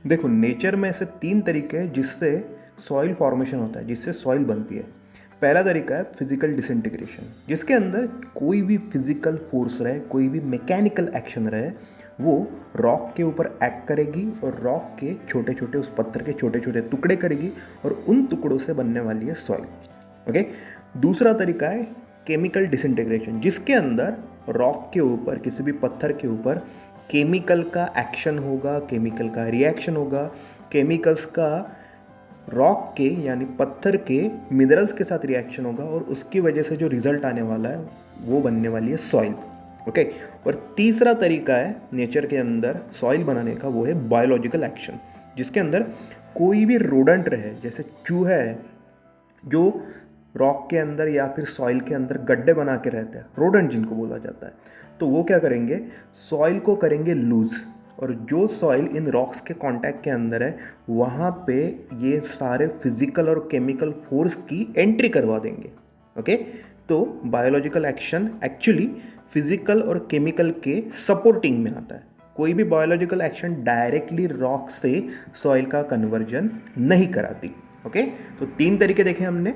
देखो, नेचर में ऐसे 3 तरीके हैं जिससे सॉइल फॉर्मेशन होता है, जिससे सॉइल बनती है। पहला तरीका है फिजिकल डिसइंटीग्रेशन, जिसके अंदर कोई भी फिजिकल फोर्स रहे, कोई भी मैकेनिकल एक्शन रहे, वो रॉक के ऊपर एक्ट करेगी और रॉक के छोटे छोटे, उस पत्थर के छोटे छोटे टुकड़े करेगी और उन टुकड़ों से बनने वाली है सॉइल। ओके। दूसरा तरीका है केमिकल डिसइंटीग्रेशन, जिसके अंदर रॉक के ऊपर, किसी भी पत्थर के ऊपर केमिकल का एक्शन होगा, केमिकल का रिएक्शन होगा, केमिकल्स का रॉक के यानी पत्थर के मिनरल्स के साथ रिएक्शन होगा और उसकी वजह से जो रिजल्ट आने वाला है वो बनने वाली है सॉइल। ओके। और तीसरा तरीका है नेचर के अंदर सॉइल बनाने का, वो है बायोलॉजिकल एक्शन, जिसके अंदर कोई भी रोडेंट रहे, जैसे चूहा है जो रॉक के अंदर या फिर सॉइल के अंदर गड्ढे बना के रहते हैं, रोडेंट जिनको बोला जाता है, तो वो क्या करेंगे, सॉइल को करेंगे लूज, और जो सॉइल इन रॉक्स के कांटेक्ट के अंदर है वहाँ पे ये सारे फिजिकल और केमिकल फोर्स की एंट्री करवा देंगे। ओके। तो बायोलॉजिकल एक्शन एक्चुअली फिजिकल और केमिकल के सपोर्टिंग में आता है। कोई भी बायोलॉजिकल एक्शन डायरेक्टली रॉक से सॉइल का कन्वर्जन नहीं कराती। ओके। तो 3 तरीके देखे हमने,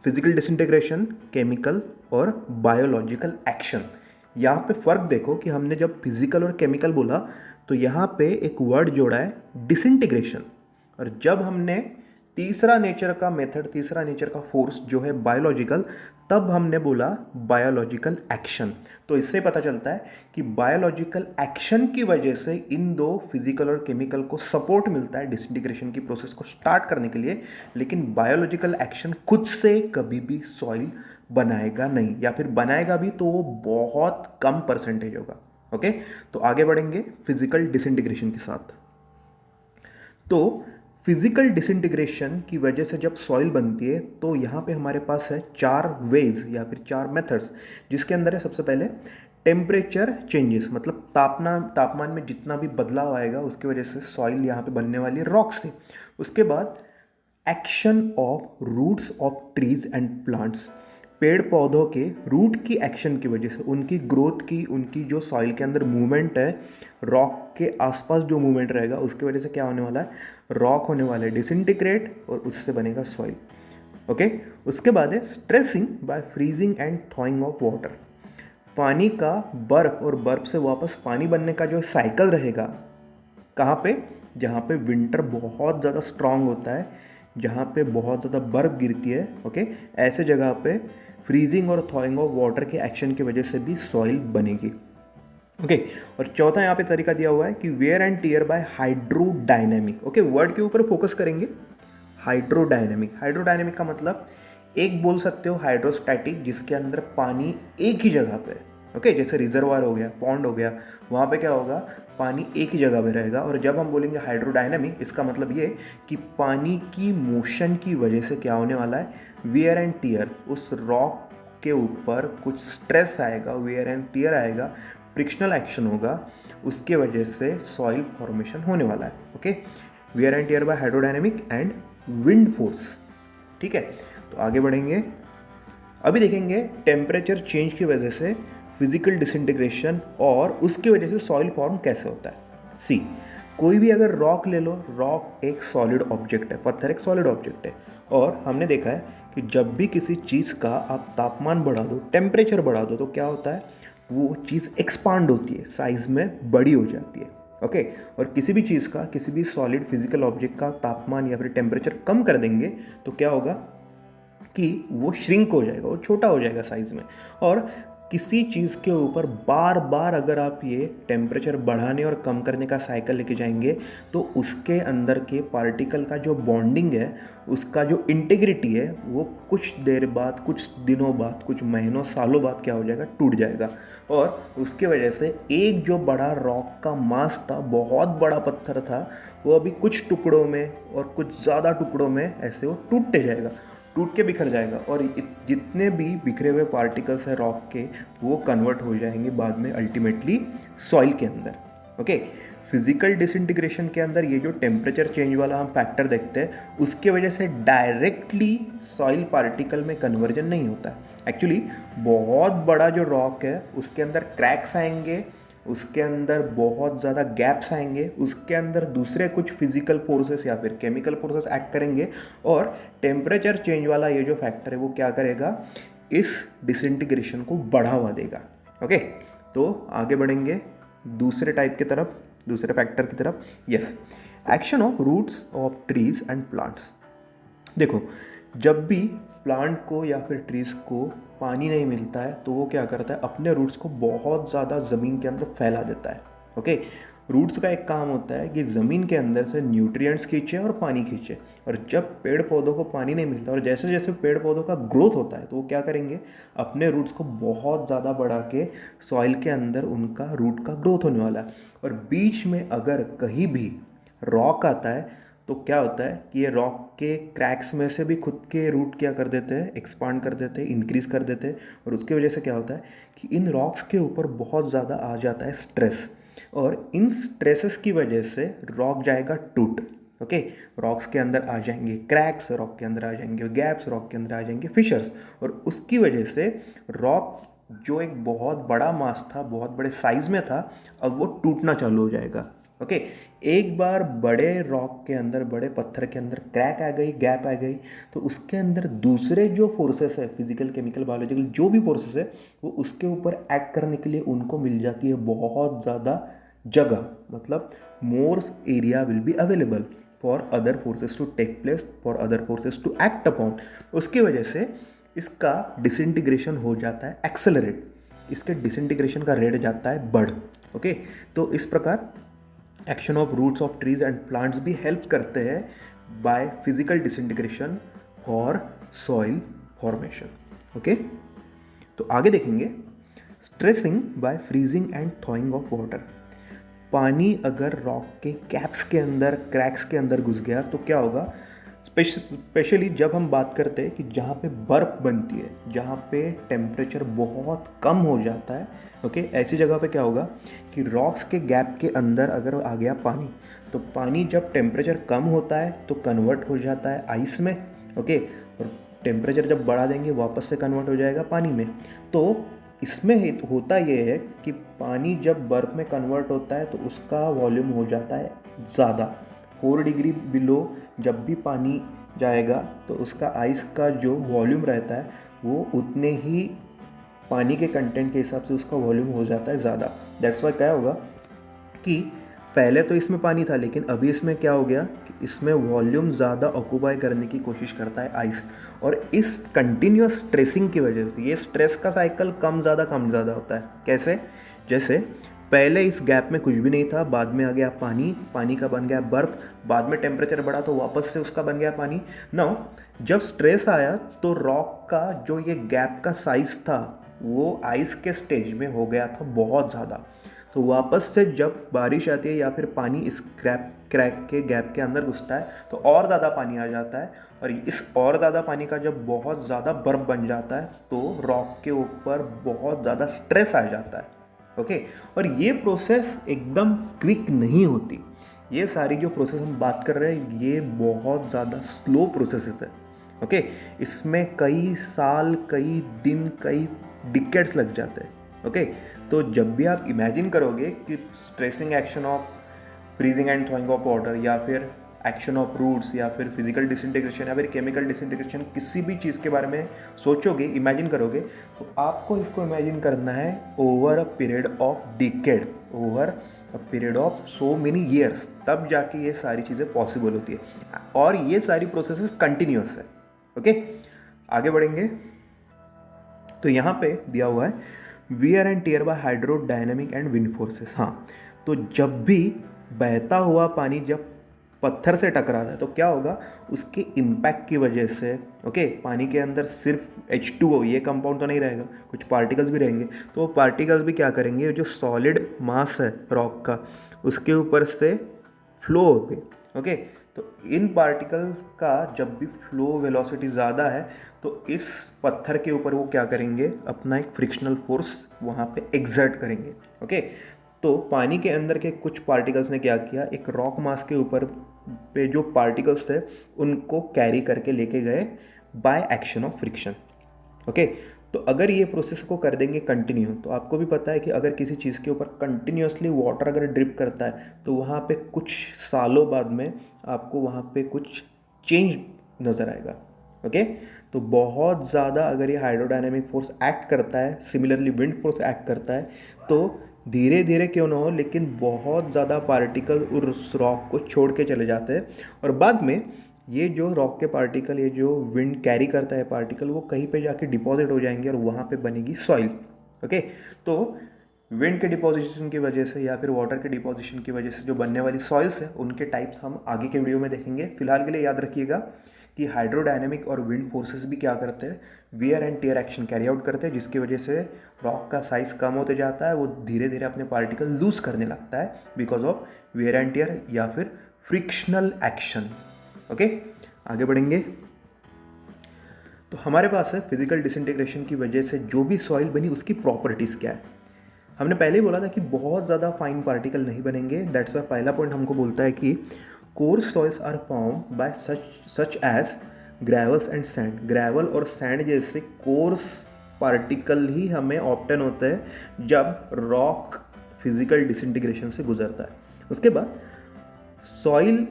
फिजिकल डिसइंटीग्रेशन, केमिकल और बायोलॉजिकल एक्शन। यहाँ पे फ़र्क देखो कि हमने जब फिजिकल और केमिकल बोला तो यहाँ पे एक वर्ड जोड़ा है डिसइंटीग्रेशन, और जब हमने तीसरा नेचर का मेथड, तीसरा नेचर का फोर्स जो है बायोलॉजिकल, तब हमने बोला बायोलॉजिकल एक्शन। तो इससे पता चलता है कि बायोलॉजिकल एक्शन की वजह से इन दो फिजिकल और केमिकल को सपोर्ट मिलता है डिसइंटीग्रेशन की प्रोसेस को स्टार्ट करने के लिए, लेकिन बायोलॉजिकल एक्शन खुद से कभी भी सॉइल बनाएगा नहीं, या फिर बनाएगा भी तो वो बहुत कम परसेंटेज होगा। ओके। तो आगे बढ़ेंगे फिजिकल डिसइंटीग्रेशन के साथ। तो फिजिकल डिसइंटीग्रेशन की वजह से जब सॉइल बनती है तो यहाँ पे हमारे पास है 4 वेज या फिर 4 मेथड्स, जिसके अंदर है सबसे पहले टेम्परेचर चेंजेस, मतलब तापमान में जितना भी बदलाव आएगा उसकी वजह से सॉइल यहाँ पे बनने वाली है रॉक से। उसके बाद action of roots of trees and plants, पेड़ पौधों के रूट की एक्शन की वजह से, उनकी ग्रोथ की, उनकी जो सॉइल के अंदर मूवमेंट है, रॉक के आसपास जो मूवमेंट रहेगा उसकी वजह से क्या होने वाला है, रॉक होने वाला है डिसइंटीग्रेट और उससे बनेगा सॉइल। ओके। उसके बाद है stressing by freezing and thawing of water, पानी का बर्फ और बर्फ से वापस पानी बनने का जो साइकिल रहेगा, कहाँ पे, जहाँ पे विंटर बहुत ज़्यादा स्ट्रांग होता है, जहाँ पे बहुत ज़्यादा बर्फ़ गिरती है। ओके। ऐसे जगह पे फ्रीजिंग और थॉइंग ऑफ वाटर के एक्शन की वजह से भी सॉइल बनेगी। ओके। और चौथा यहाँ पे तरीका दिया हुआ है कि wear and tear by hydrodynamic. Okay, word के ऊपर फोकस करेंगे, हाइड्रोडायनेमिक। हाइड्रोडायनेमिक का मतलब एक बोल सकते हो हाइड्रोस्टैटिक, जिसके अंदर पानी एक ही जगह पे, ओके, जैसे रिजर्वायर हो गया, पॉन्ड हो गया, वहाँ पे क्या होगा, पानी एक ही जगह पे रहेगा। और जब हम बोलेंगे हाइड्रोडायनेमिक, इसका मतलब ये कि पानी की मोशन की वजह से क्या होने वाला है, वियर एंड टियर, उस रॉक के ऊपर कुछ स्ट्रेस आएगा, वियर एंड टियर आएगा, फ्रिक्शनल एक्शन होगा, उसके वजह से सॉइल फॉर्मेशन होने वाला है। Okay. Wear and tear by hydrodynamic and wind force. ठीक है। तो आगे बढ़ेंगे, अभी देखेंगे टेम्परेचर चेंज की वजह से फिजिकल डिसइंटीग्रेशन और उसकी वजह से सॉइल फॉर्म कैसे होता है। सी, कोई भी अगर रॉक ले लो, रॉक एक सॉलिड ऑब्जेक्ट है, पत्थर एक सॉलिड ऑब्जेक्ट है, और हमने देखा है कि जब भी किसी चीज़ का आप तापमान बढ़ा दो, टेम्परेचर बढ़ा दो, तो क्या होता है, वो चीज़ एक्सपांड होती है, साइज में बड़ी हो जाती है। ओके। और किसी भी चीज़ का, किसी भी सॉलिड फिजिकल ऑब्जेक्ट का तापमान या फिर टेम्परेचर कम कर देंगे तो क्या होगा कि वो श्रिंक हो जाएगा, वो छोटा हो जाएगा साइज़ में। और किसी चीज़ के ऊपर बार बार अगर आप ये टेम्परेचर बढ़ाने और कम करने का साइकिल लेके जाएंगे तो उसके अंदर के पार्टिकल का जो बॉन्डिंग है, उसका जो इंटीग्रिटी है, वो कुछ देर बाद, कुछ दिनों बाद, कुछ महीनों, सालों बाद क्या हो जाएगा, टूट जाएगा। और उसके वजह से एक जो बड़ा रॉक का मास था, बहुत बड़ा पत्थर था, वो अभी कुछ टुकड़ों में और कुछ ज़्यादा टुकड़ों में ऐसे वो टूटते जाएगा, टूट के बिखर जाएगा, और जितने भी बिखरे हुए पार्टिकल्स हैं रॉक के, वो कन्वर्ट हो जाएंगे बाद में अल्टीमेटली सॉइल के अंदर। ओके। फिजिकल डिसइंटीग्रेशन के अंदर ये जो टेम्परेचर चेंज वाला हम फैक्टर देखते हैं, उसके वजह से डायरेक्टली सॉइल पार्टिकल में कन्वर्जन नहीं होता है। एक्चुअली बहुत बड़ा जो रॉक है उसके अंदर क्रैक्स आएंगे, उसके अंदर बहुत ज़्यादा गैप्स आएंगे, उसके अंदर दूसरे कुछ फिजिकल फोर्सेस या फिर केमिकल फोर्सेस एक्ट करेंगे, और टेम्परेचर चेंज वाला ये जो फैक्टर है वो क्या करेगा, इस डिसइंटीग्रेशन को बढ़ावा देगा। ओके, तो आगे बढ़ेंगे दूसरे टाइप की तरफ, दूसरे फैक्टर की तरफ। Yes, action of roots of trees and plants. देखो, जब भी प्लांट को या फिर ट्रीज़ को पानी नहीं मिलता है तो वो क्या करता है, अपने रूट्स को बहुत ज़्यादा ज़मीन के अंदर फैला देता है। ओके, रूट्स का एक काम होता है कि ज़मीन के अंदर से न्यूट्रिएंट्स खींचे और पानी खींचे, और जब पेड़ पौधों को पानी नहीं मिलता और जैसे जैसे पेड़ पौधों का ग्रोथ होता है तो वो क्या करेंगे, अपने रूट्स को बहुत ज़्यादा बढ़ा के सॉइल के अंदर उनका रूट का ग्रोथ होने वाला है। और बीच में अगर कहीं भी रॉक आता है तो क्या होता है कि ये रॉक के क्रैक्स में से भी खुद के रूट क्या कर देते हैं, एक्सपांड कर देते हैं, इंक्रीज़ कर देते हैं, और उसकी वजह से क्या होता है कि इन रॉक्स के ऊपर बहुत ज़्यादा आ जाता है स्ट्रेस, और इन स्ट्रेसेस की वजह से रॉक जाएगा टूट। ओके, रॉक्स के अंदर आ जाएंगे क्रैक्स, रॉक के अंदर आ जाएंगे गैप्स, रॉक के अंदर आ जाएंगे फिशर्स, और उसकी वजह से रॉक जो एक बहुत बड़ा मास था, बहुत बड़े साइज़ में था, अब वो टूटना चालू हो जाएगा। ओके, एक बार बड़े रॉक के अंदर, बड़े पत्थर के अंदर क्रैक आ गई, गैप आ गई, तो उसके अंदर दूसरे जो फोर्सेस है, फिजिकल, केमिकल, बायोलॉजिकल जो भी फोर्सेस है, वो उसके ऊपर एक्ट करने के लिए उनको मिल जाती है बहुत ज़्यादा जगह, मतलब more area will be available for other forces to take place, for other forces to act upon. उसकी वजह से इसका डिसइंटीग्रेशन हो जाता है एक्सेलरेट, इसके डिसइंटीग्रेशन का रेट जाता है बढ़। ओके, तो इस प्रकार action of roots of trees and plants भी हेल्प करते हैं बाय फिजिकल डिसइंटीग्रेशन और सॉइल फॉर्मेशन। ओके, तो आगे देखेंगे stressing by freezing and thawing of water. पानी अगर रॉक के कैप्स के अंदर, क्रैक्स के अंदर घुस गया तो क्या होगा, स्पेशली जब हम बात करते हैं कि जहाँ पे बर्फ़ बनती है, जहाँ पे टेम्परेचर बहुत कम हो जाता है, ओके, ऐसी जगह पे क्या होगा कि रॉक्स के गैप के अंदर अगर आ गया पानी, तो पानी जब टेम्परेचर कम होता है तो कन्वर्ट हो जाता है आइस में। ओके, और टेम्परेचर जब बढ़ा देंगे वापस से कन्वर्ट हो जाएगा पानी में। तो इसमें होता ये है कि पानी जब बर्फ़ में कन्वर्ट होता है तो उसका वॉल्यूम हो जाता है ज़्यादा। 4 डिग्री बिलो जब भी पानी जाएगा तो उसका आइस का जो वॉल्यूम रहता है वो उतने ही पानी के कंटेंट के हिसाब से उसका वॉल्यूम हो जाता है ज़्यादा। दैट्स वाई क्या होगा कि पहले तो इसमें पानी था, लेकिन अभी इसमें क्या हो गया कि इसमें वॉल्यूम ज़्यादा ऑक्यूपाई करने की कोशिश करता है आइस, और इस कंटिन्यूस स्ट्रेसिंग की वजह से ये स्ट्रेस का साइकिल कम ज़्यादा होता है। कैसे, जैसे पहले इस गैप में कुछ भी नहीं था, बाद में आ गया पानी, पानी का बन गया बर्फ़, बाद में टेम्परेचर बढ़ा तो वापस से उसका बन गया पानी। नाउ जब स्ट्रेस आया तो रॉक का जो ये गैप का साइज़ था वो आइस के स्टेज में हो गया था बहुत ज़्यादा। तो वापस से जब बारिश आती है या फिर पानी इस क्रैक के गैप के अंदर घुसता है तो और ज़्यादा पानी आ जाता है, और इस और ज़्यादा पानी का जब बहुत ज़्यादा बर्फ़ बन जाता है तो रॉक के ऊपर बहुत ज़्यादा स्ट्रेस आ जाता है। ओके, और ये प्रोसेस एकदम क्विक नहीं होती, ये सारी जो प्रोसेस हम बात कर रहे हैं ये बहुत ज़्यादा स्लो प्रोसेसेस है। ओके, इसमें कई साल, कई दिन, कई डिकेड्स लग जाते हैं। ओके, तो जब भी आप इमेजिन करोगे कि stressing action of freezing and thawing of water, या फिर एक्शन ऑफ रूट्स, या फिर फिजिकल डिसइंटीग्रेशन, या फिर केमिकल डिसइंटीग्रेशन, किसी भी चीज़ के बारे में सोचोगे, इमेजिन करोगे, तो आपको इसको इमेजिन करना है over a period of decade, over a period of so many years, तब जाके ये सारी चीज़ें पॉसिबल होती है, और ये सारी प्रोसेसेस कंटिन्यूस है। ओके, आगे बढ़ेंगे तो यहाँ पे दिया हुआ है wear and tear by hydrodynamic and wind forces. हाँ, तो जब भी बहता हुआ पानी जब पत्थर से टकराता है तो क्या होगा, उसके इम्पैक्ट की वजह से, ओके, पानी के अंदर सिर्फ H2O ये कंपाउंड तो नहीं रहेगा, कुछ पार्टिकल्स भी रहेंगे, तो वो पार्टिकल्स भी क्या करेंगे, जो सॉलिड मास है रॉक का उसके ऊपर से फ्लो होंगे। ओके, तो इन पार्टिकल्स का जब भी फ्लो वेलोसिटी ज़्यादा है तो इस पत्थर के ऊपर वो क्या करेंगे, अपना एक फ्रिक्शनल फोर्स वहाँ पे एग्जर्ट करेंगे। ओके, तो पानी के अंदर के कुछ पार्टिकल्स ने क्या किया, एक रॉक मास के ऊपर पे जो पार्टिकल्स थे उनको कैरी करके लेके गए by action of friction. Okay, तो अगर ये प्रोसेस को कर देंगे कंटिन्यू, तो आपको भी पता है कि अगर किसी चीज़ के ऊपर कंटिन्यूसली वाटर अगर ड्रिप करता है तो वहाँ पे कुछ सालों बाद में आपको वहाँ पे कुछ चेंज नज़र आएगा। ओके, तो बहुत ज़्यादा अगर ये हाइड्रोडायनेमिक फोर्स एक्ट करता है, सिमिलरली विंड फोर्स एक्ट करता है, तो धीरे धीरे क्यों ना हो लेकिन बहुत ज़्यादा पार्टिकल उस रॉक को छोड़ के चले जाते हैं, और बाद में ये जो रॉक के पार्टिकल, ये जो विंड कैरी करता है पार्टिकल, वो कहीं पे जाके डिपॉजिट हो जाएंगे और वहाँ पे बनेगी सॉइल। ओके, तो विंड के डिपोजिशन की वजह से या फिर वाटर के डिपोजिशन की वजह से जो बनने वाली सॉइल्स है उनके टाइप्स हम आगे के वीडियो में देखेंगे। फिलहाल के लिए याद रखिएगा कि हाइड्रोडायनेमिक और विंड फोर्सेस भी क्या करते हैं, wear and tier action carry out करते हैं, जिसकी वजह से रॉक का साइज़ कम होते जाता है, वो धीरे धीरे अपने पार्टिकल लूज करने लगता है because of wear and tier या फिर फ्रिक्शनल एक्शन। ओके, आगे बढ़ेंगे। तो हमारे पास है फिजिकल डिसइंटीग्रेशन की वजह से जो भी सॉइल बनी उसकी प्रॉपर्टीज़ क्या है। हमने पहले ही बोला था कि बहुत ज़्यादा फाइन पार्टिकल नहीं बनेंगे, दैट्स वाई पहला पॉइंट हमको बोलता है कि coarse soils are form by such as gravels and sand. Gravel और सैंड जैसे कोर्स पार्टिकल ही हमें ऑप्टेन होते हैं जब रॉक फिजिकल डिसइंटीग्रेशन से गुजरता है। उसके बाद सॉइल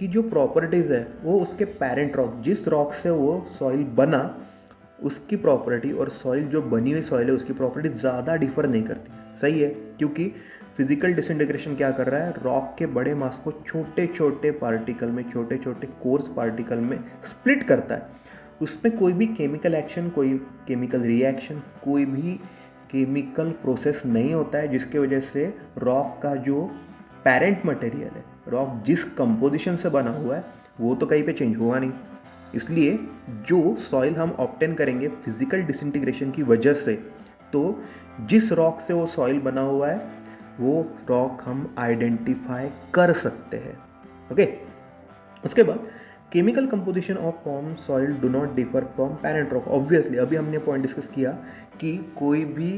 की जो प्रॉपर्टीज़ है वो उसके पेरेंट रॉक, जिस रॉक से वो सॉइल बना उसकी प्रॉपर्टी और सॉइल जो बनी हुई सॉइल है उसकी प्रॉपर्टी ज़्यादा डिफर नहीं करती। सही है, क्योंकि फिजिकल डिसइंटीग्रेशन क्या कर रहा है, रॉक के बड़े मास को छोटे छोटे पार्टिकल में, छोटे छोटे कोर्स पार्टिकल में स्प्लिट करता है। उसमें कोई भी केमिकल एक्शन, कोई केमिकल रिएक्शन, कोई भी केमिकल प्रोसेस नहीं होता है, जिसके वजह से रॉक का जो पेरेंट मटेरियल है, रॉक जिस कंपोजिशन से बना हुआ है, वो तो कहीं पे चेंज हुआ नहीं। इसलिए जो सॉइल हम ऑब्टेन करेंगे फिजिकल डिसइंटीग्रेशन की वजह से, तो जिस रॉक से वो सॉइल बना हुआ है वो रॉक हम आइडेंटिफाई कर सकते हैं। ओके, उसके बाद chemical composition of form soil do not differ from parent rock. Obviously अभी हमने पॉइंट डिस्कस किया कि कोई भी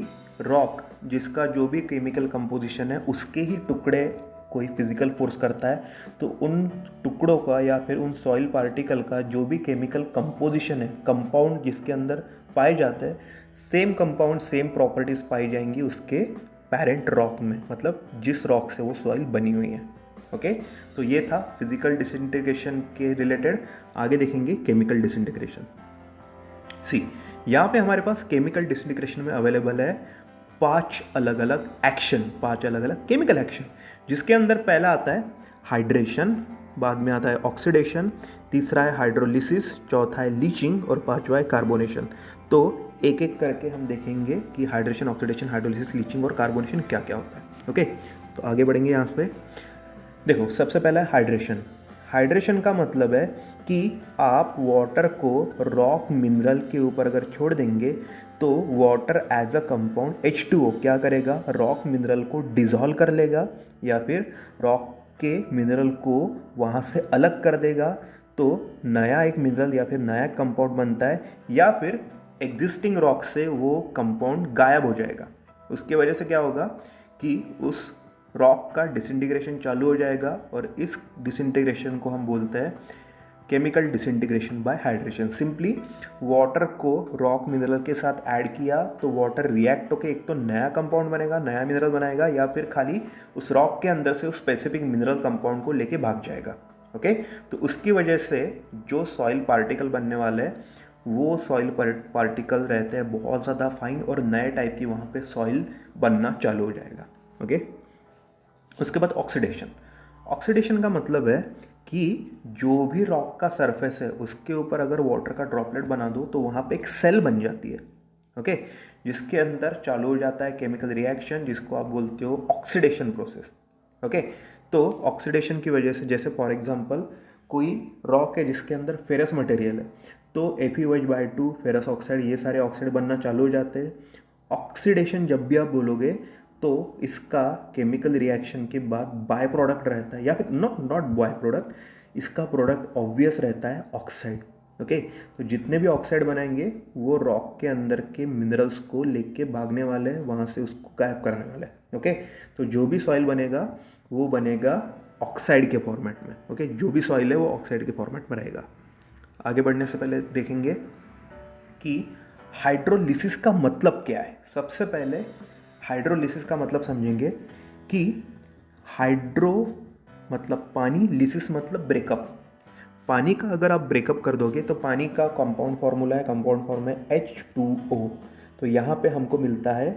रॉक जिसका जो भी केमिकल कंपोजिशन है उसके ही टुकड़े कोई फिजिकल फोर्स करता है, तो उन टुकड़ों का या फिर उन सॉइल पार्टिकल का जो भी केमिकल कंपोजिशन है, कंपाउंड जिसके अंदर पाए जाते हैं, सेम कंपाउंड सेम प्रॉपर्टीज़ पाई जाएंगी उसके पेरेंट रॉक में, मतलब जिस रॉक से वो सॉइल बनी हुई है। ओके, तो ये था फिजिकल डिसइंटीग्रेशन के रिलेटेड। आगे देखेंगे केमिकल डिसइंटीग्रेशन। सी, यहाँ पे हमारे पास केमिकल डिसइंटीग्रेशन में अवेलेबल है 5 अलग अलग एक्शन, 5 अलग अलग केमिकल एक्शन, जिसके अंदर पहला आता है हाइड्रेशन, बाद में आता है ऑक्सीडेशन, तीसरा है हाइड्रोलिसिस, चौथा है लीचिंग और पांचवा है कार्बोनेशन। तो एक एक करके हम देखेंगे कि हाइड्रेशन, ऑक्सीडेशन, हाइड्रोलिसिस, लीचिंग और कार्बोनेशन क्या क्या होता है। ओके, तो आगे बढ़ेंगे यहाँ पे। देखो, सबसे पहला है हाइड्रेशन। हाइड्रेशन का मतलब है कि आप वाटर को रॉक मिनरल के ऊपर अगर छोड़ देंगे तो water as a compound H2O क्या करेगा, रॉक मिनरल को डिज़ोल्व कर लेगा या फिर रॉक के मिनरल को वहाँ से अलग कर देगा, तो नया एक मिनरल या फिर नया कंपाउंड बनता है, या फिर एग्जिस्टिंग रॉक से वो कंपाउंड गायब हो जाएगा। उसके वजह से क्या होगा कि उस रॉक का डिसइंटीग्रेशन चालू हो जाएगा, और इस डिसइंटीग्रेशन को हम बोलते हैं chemical disintegration bye hydration. Simply water को रॉक मिनरल के साथ ऐड किया तो वाटर रिएक्ट होकर एक तो नया कंपाउंड बनेगा, नया मिनरल बनाएगा, या फिर खाली उस रॉक के अंदर से उस स्पेसिफिक मिनरल कंपाउंड को लेके भाग जाएगा। ओके, तो उसकी वजह से जो सॉइल पार्टिकल बनने वाले हैं वो सॉइल पार्टिकल रहते हैं बहुत ज़्यादा फाइन, और नए टाइप की वहाँ पे सॉइल बनना चालू हो जाएगा। ओके, उसके बाद ऑक्सीडेशन। ऑक्सीडेशन का मतलब है कि जो भी रॉक का सरफेस है उसके ऊपर अगर वाटर का ड्रॉपलेट बना दो तो वहाँ पे एक सेल बन जाती है। ओके, जिसके अंदर चालू हो जाता है केमिकल रिएक्शन, जिसको आप बोलते हो ऑक्सीडेशन प्रोसेस। ओके, तो ऑक्सीडेशन की वजह से, जैसे फॉर एग्जांपल कोई रॉक है जिसके अंदर फेरस मटेरियल है, तो FeOH/2, फेरस ऑक्साइड, ये सारे ऑक्साइड बनना चालू हो जाते हैं। ऑक्सीडेशन जब भी आप बोलोगे तो इसका केमिकल रिएक्शन के बाद बाय प्रोडक्ट रहता है, या फिर नॉट बाय प्रोडक्ट, इसका प्रोडक्ट ऑब्वियस रहता है ऑक्साइड। ओके, तो जितने भी ऑक्साइड बनाएंगे वो रॉक के अंदर के मिनरल्स को लेके भागने वाले हैं, वहाँ से उसको गायब करने वाले हैं। ओके, तो जो भी सॉइल बनेगा वो बनेगा ऑक्साइड के फॉर्मेट में। ओके, जो भी सॉइल है वो ऑक्साइड के फॉर्मेट में रहेगा। आगे बढ़ने से पहले देखेंगे कि हाइड्रोलिसिस का मतलब क्या है। सबसे पहले हाइड्रोलिसिस का मतलब समझेंगे कि हाइड्रो मतलब पानी, लिसिस मतलब ब्रेकअप। पानी का अगर आप ब्रेकअप कर दोगे तो पानी का कंपाउंड फार्मूला है, कंपाउंड फॉर्म है H2O। तो यहाँ पे हमको मिलता है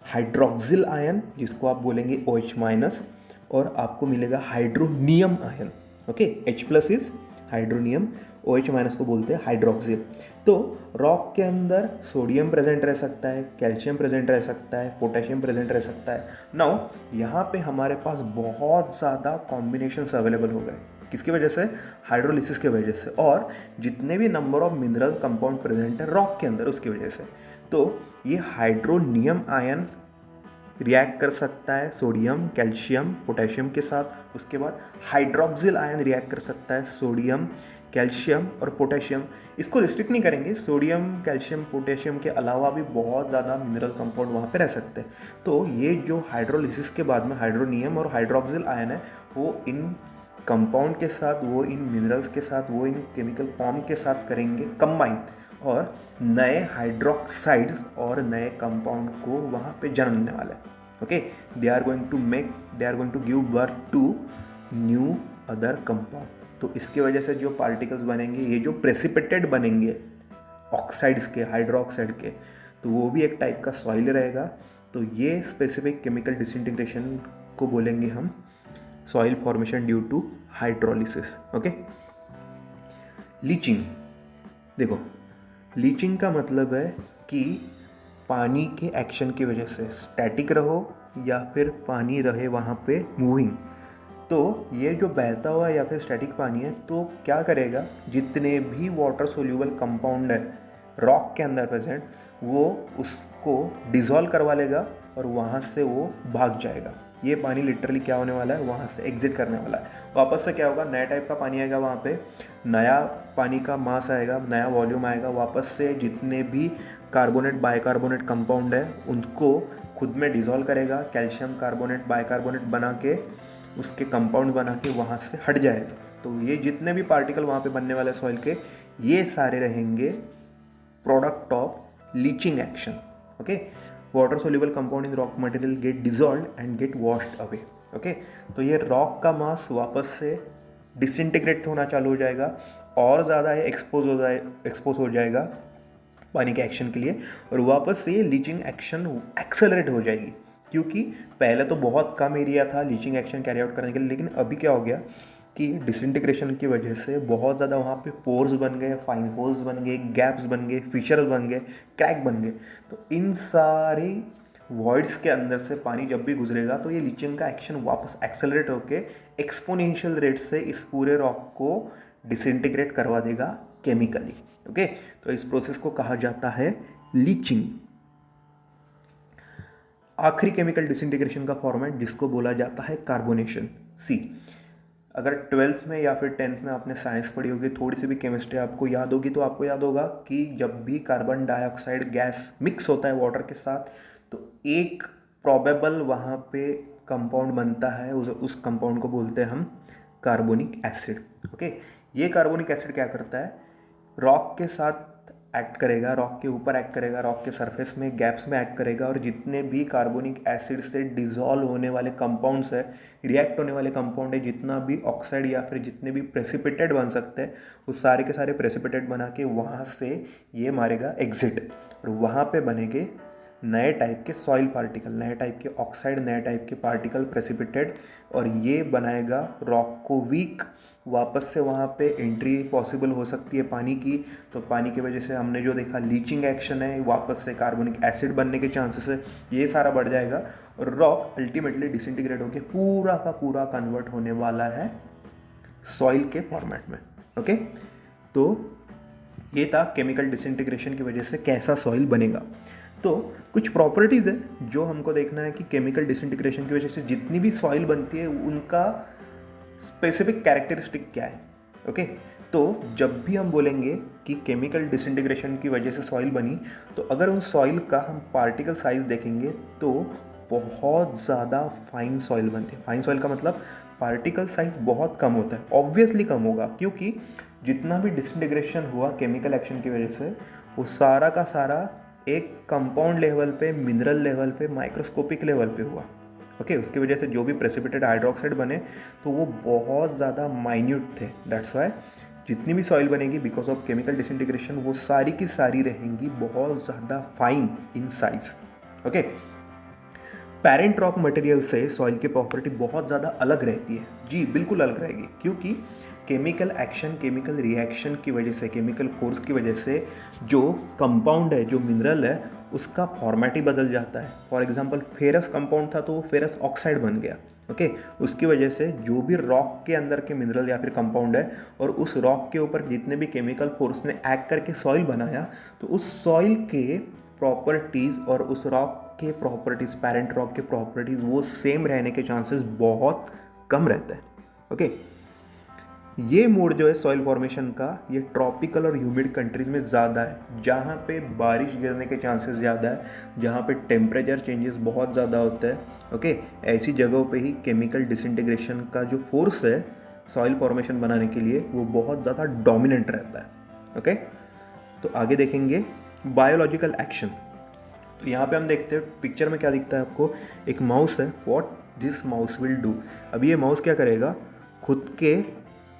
हाइड्रोक्सिल आयन, जिसको आप बोलेंगे OH माइनस, और आपको मिलेगा hydronium ion. Okay, H plus is hydronium, OH minus को बोलते हैं हाइड्रोक्सिल। तो रॉक के अंदर सोडियम प्रेजेंट रह सकता है, कैल्शियम प्रेजेंट रह सकता है, पोटेशियम प्रेजेंट रह सकता है। नाउ यहाँ पे हमारे पास बहुत ज़्यादा कॉम्बिनेशंस अवेलेबल हो गए, किसकी वजह से, हाइड्रोलिसिस की वजह से, और जितने भी number of mineral compound present है रॉक के अंदर उसकी वजह से। तो ये हाइड्रोनियम आयन रिएक्ट कर सकता है सोडियम, कैल्शियम, पोटेशियम के साथ। उसके बाद हाइड्रोक्सिल आयन रिएक्ट कर सकता है सोडियम, कैल्शियम और पोटेशियम। इसको रिस्ट्रिक्ट नहीं करेंगे, सोडियम, कैल्शियम, पोटेशियम के अलावा भी बहुत ज़्यादा मिनरल कंपाउंड वहाँ पे रह सकते हैं। तो ये जो हाइड्रोलिसिस के बाद में हाइड्रोनियम और हाइड्रोक्सिल आयन है, वो इन कंपाउंड के साथ, वो इन मिनरल्स के साथ, वो इन केमिकल फॉर्म के साथ करेंगे कंबाइन, और नए हाइड्रोक्साइड्स और नए कंपाउंड को वहाँ पे जन्म देने वाला है। Okay, they are going to give birth to new other compound. तो इसके वजह से जो पार्टिकल्स बनेंगे, ये जो प्रेसिपिटेट बनेंगे ऑक्साइड्स के, हाइड्रोक्साइड के, तो वो भी एक टाइप का सॉइल रहेगा। तो ये स्पेसिफिक केमिकल डिसइंटीग्रेशन को बोलेंगे हम soil formation due to hydrolysis. Okay, leaching, देखो लीचिंग का मतलब है कि पानी के एक्शन की वजह से स्टैटिक रहो या फिर पानी रहे वहाँ पे मूविंग, तो ये जो बहता हुआ या फिर स्टैटिक पानी है, तो क्या करेगा, जितने भी वाटर सोल्यूबल कंपाउंड है रॉक के अंदर प्रेजेंट, वो उसको डिज़ोल्व करवा लेगा और वहाँ से वो भाग जाएगा। ये पानी लिटरली क्या होने वाला है, वहाँ से एग्जिट करने वाला है। वापस से क्या होगा, नया टाइप का पानी आएगा, वहाँ पे नया पानी का मास आएगा, नया वॉल्यूम आएगा। वापस से जितने भी कार्बोनेट, बाइकार्बोनेट कंपाउंड है उनको खुद में डिज़ोल्व करेगा, कैल्शियम कार्बोनेट, बाइकार्बोनेट बना के, उसके कंपाउंड बना के वहाँ से हट जाएगा। तो ये जितने भी पार्टिकल वहाँ पे बनने वाले सॉइल के, ये सारे रहेंगे product of leaching action. Okay, water soluble compound in rock material get dissolve and get washed away. Okay, तो ये रॉक का मास वापस से डिसइंटीग्रेट होना चालू हो जाएगा, और ज़्यादा ये एक्सपोज हो जाएगा पानी के एक्शन के लिए, और वापस से ये लीचिंग एक्शन एक्सेलरेट हो जाएगी। क्योंकि पहले तो बहुत कम एरिया था लीचिंग एक्शन कैरी आउट करने के लिए, लेकिन अभी क्या हो गया कि डिसइंटीग्रेशन की वजह से बहुत ज़्यादा वहाँ पे पोर्स बन गए, फाइन होल्स बन गए, गैप्स बन गए, फिशर्स बन गए, क्रैक बन गए। तो इन सारी वॉइड्स के अंदर से पानी जब भी गुजरेगा तो ये लीचिंग का एक्शन वापस एक्सेलरेट होके एक्सपोनेंशियल रेट से इस पूरे रॉक को डिसइंटीग्रेट करवा देगा केमिकली। ओके, तो इस प्रोसेस को कहा जाता है लीचिंग। आखिरी केमिकल डिसइंटीग्रेशन का फॉर्मेट जिसको बोला जाता है कार्बोनेशन, सी। अगर 12th में या फिर 10th में आपने साइंस पढ़ी होगी, थोड़ी सी भी केमिस्ट्री आपको याद होगी, तो आपको याद होगा कि जब भी कार्बन डाइऑक्साइड गैस मिक्स होता है वाटर के साथ, तो एक प्रोबेबल वहाँ पे कंपाउंड बनता है, उस कंपाउंड को बोलते हैं हम कार्बोनिक एसिड। ओके, ये कार्बोनिक एसिड क्या करता है, रॉक के साथ एक्ट करेगा, रॉक के ऊपर एक्ट करेगा, रॉक के सरफेस में गैप्स में एक्ट करेगा, और जितने भी कार्बोनिक एसिड से डिज़ोल्व होने वाले कंपाउंड्स है, रिएक्ट होने वाले कंपाउंड है, जितना भी ऑक्साइड या फिर जितने भी प्रेसिपिटेट बन सकते हैं, वो सारे के सारे प्रेसिपिटेट बना के वहाँ से ये मारेगा एग्जिट, और वहाँ पे बनेंगे नए टाइप के सॉइल पार्टिकल, नए टाइप के ऑक्साइड, नए टाइप के पार्टिकल प्रेसिपिटेट, और ये बनाएगा रॉक को वीक। वापस से वहाँ पे एंट्री पॉसिबल हो सकती है पानी की, तो पानी की वजह से हमने जो देखा लीचिंग एक्शन है, वापस से कार्बोनिक एसिड बनने के चांसेस है, ये सारा बढ़ जाएगा, और रॉक अल्टीमेटली डिसइंटीग्रेट होकर पूरा का पूरा कन्वर्ट होने वाला है सॉइल के फॉर्मेट में। ओके, तो ये था केमिकल डिसइंटीग्रेशन की वजह से कैसा सॉइल बनेगा। तो कुछ प्रॉपर्टीज़ है जो हमको देखना है कि केमिकल डिसइंटीग्रेशन की वजह से जितनी भी सॉइल बनती है उनका स्पेसिफिक कैरेक्टरिस्टिक क्या है। ओके, तो जब भी हम बोलेंगे कि केमिकल डिसइंटीग्रेशन की वजह से सॉइल बनी, तो अगर उन सॉइल का हम पार्टिकल साइज देखेंगे तो बहुत ज़्यादा फाइन सॉइल बनती है। फाइन सॉइल का मतलब पार्टिकल साइज बहुत कम होता है, ऑब्वियसली कम होगा, क्योंकि जितना भी डिसइंटीग्रेशन हुआ केमिकल एक्शन की वजह से, वो सारा का सारा एक कंपाउंड लेवल पे, मिनरल लेवल पे, माइक्रोस्कोपिक लेवल पे हुआ। ओके, उसकी वजह से जो भी प्रेसिपिटेट हाइड्रोक्साइड बने तो वो बहुत ज़्यादा माइन्यूट थे। दैट्स वाई जितनी भी सॉइल बनेगी बिकॉज ऑफ केमिकल डिसइंटीग्रेशन वो सारी की सारी रहेंगी बहुत ज़्यादा fine in size. Okay, parent rock material से सॉइल की प्रॉपर्टी बहुत ज़्यादा अलग रहती है। जी बिल्कुल अलग रहेगी, क्योंकि केमिकल एक्शन, केमिकल रिएक्शन की वजह से, केमिकल फोर्स की वजह से जो कंपाउंड है, जो मिनरल है, उसका फॉर्मेट ही बदल जाता है। फॉर एग्जांपल फेरस कंपाउंड था तो वो फेरस ऑक्साइड बन गया। ओके, उसकी वजह से जो भी रॉक के अंदर के मिनरल या फिर कंपाउंड है और उस रॉक के ऊपर जितने भी केमिकल फोर्स ने एक्ट करके सॉइल बनाया, तो उस सॉइल के प्रॉपर्टीज़ और उस रॉक के प्रॉपर्टीज़, पेरेंट रॉक के प्रॉपर्टीज़ वो सेम रहने के चांसेस बहुत कम रहते हैं। ओके, ये मोड जो है सॉइल फॉर्मेशन का, ये ट्रॉपिकल और ह्यूमिड कंट्रीज में ज़्यादा है, जहाँ पे बारिश गिरने के चांसेस ज़्यादा है, जहाँ पे टेम्परेचर चेंजेस बहुत ज़्यादा होता है। ओके, ऐसी जगहों पे ही केमिकल डिसइंटीग्रेशन का जो फोर्स है सॉइल फॉर्मेशन बनाने के लिए वो बहुत ज़्यादा डोमिनेंट रहता है। ओके, तो आगे देखेंगे बायोलॉजिकल एक्शन। तो यहाँ पे हम देखते हैं पिक्चर में क्या दिखता है आपको, एक माउस है। What this mouse will do, अब ये माउस क्या करेगा, खुद के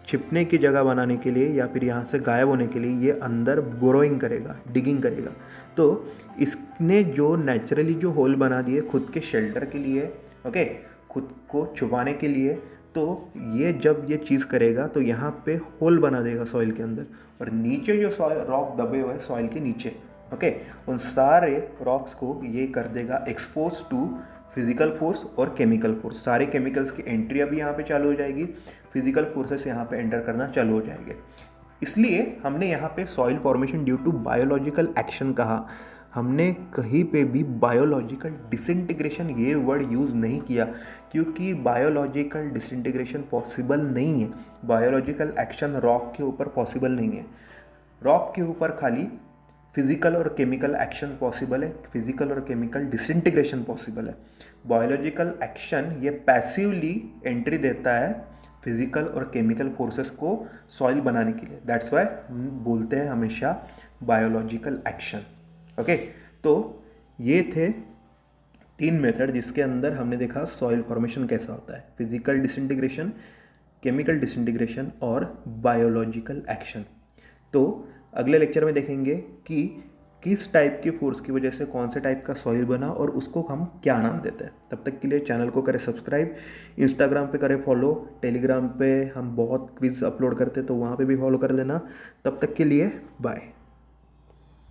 छिपने की जगह बनाने के लिए या फिर यहाँ से गायब होने के लिए ये अंदर बोरोइंग करेगा, डिगिंग करेगा। तो इसने जो नेचुरली जो होल बना दिए खुद के शेल्टर के लिए, ओके, खुद को छुपाने के लिए, तो ये जब ये चीज़ करेगा तो यहाँ पे होल बना देगा सॉइल के अंदर, और नीचे जो सॉइल रॉक दबे हुए हैं सॉइल के नीचे, ओके, उन सारे रॉक्स को ये कर देगा एक्सपोज टू फिजिकल फोर्स और केमिकल फोर्स। सारे केमिकल्स की एंट्री अभी यहाँ पे चालू हो जाएगी, फिजिकल फोर्सेस यहाँ पे एंटर करना चालू हो जाएंगे। इसलिए हमने यहाँ पे soil formation due to biological action कहा। हमने कहीं पे भी बायोलॉजिकल डिसइंटीग्रेशन ये वर्ड यूज़ नहीं किया, क्योंकि बायोलॉजिकल डिसइंटीग्रेशन पॉसिबल नहीं है, बायोलॉजिकल एक्शन रॉक के ऊपर पॉसिबल नहीं है। रॉक के ऊपर खाली फिजिकल और केमिकल एक्शन पॉसिबल है, फिजिकल और केमिकल डिसइंटीग्रेशन पॉसिबल है। बायोलॉजिकल एक्शन ये पैसिवली एंट्री देता है फिजिकल और केमिकल फोर्सेस को सॉइल बनाने के लिए। दैट्स वाई बोलते हैं हमेशा बायोलॉजिकल एक्शन। ओके, तो ये थे 3 मेथड जिसके अंदर हमने देखा सॉइल फॉर्मेशन कैसा होता है, फिजिकल डिसइंटीग्रेशन, केमिकल डिसइंटीग्रेशन और बायोलॉजिकल एक्शन। तो अगले लेक्चर में देखेंगे कि किस टाइप के फोर्स की वजह से कौन से टाइप का सॉइल बना और उसको हम क्या नाम देते हैं। तब तक के लिए चैनल को करें सब्सक्राइब, इंस्टाग्राम पे करें फॉलो, टेलीग्राम पे हम बहुत क्विज अपलोड करते हैं तो वहाँ पे भी फॉलो कर लेना। तब तक के लिए बाय।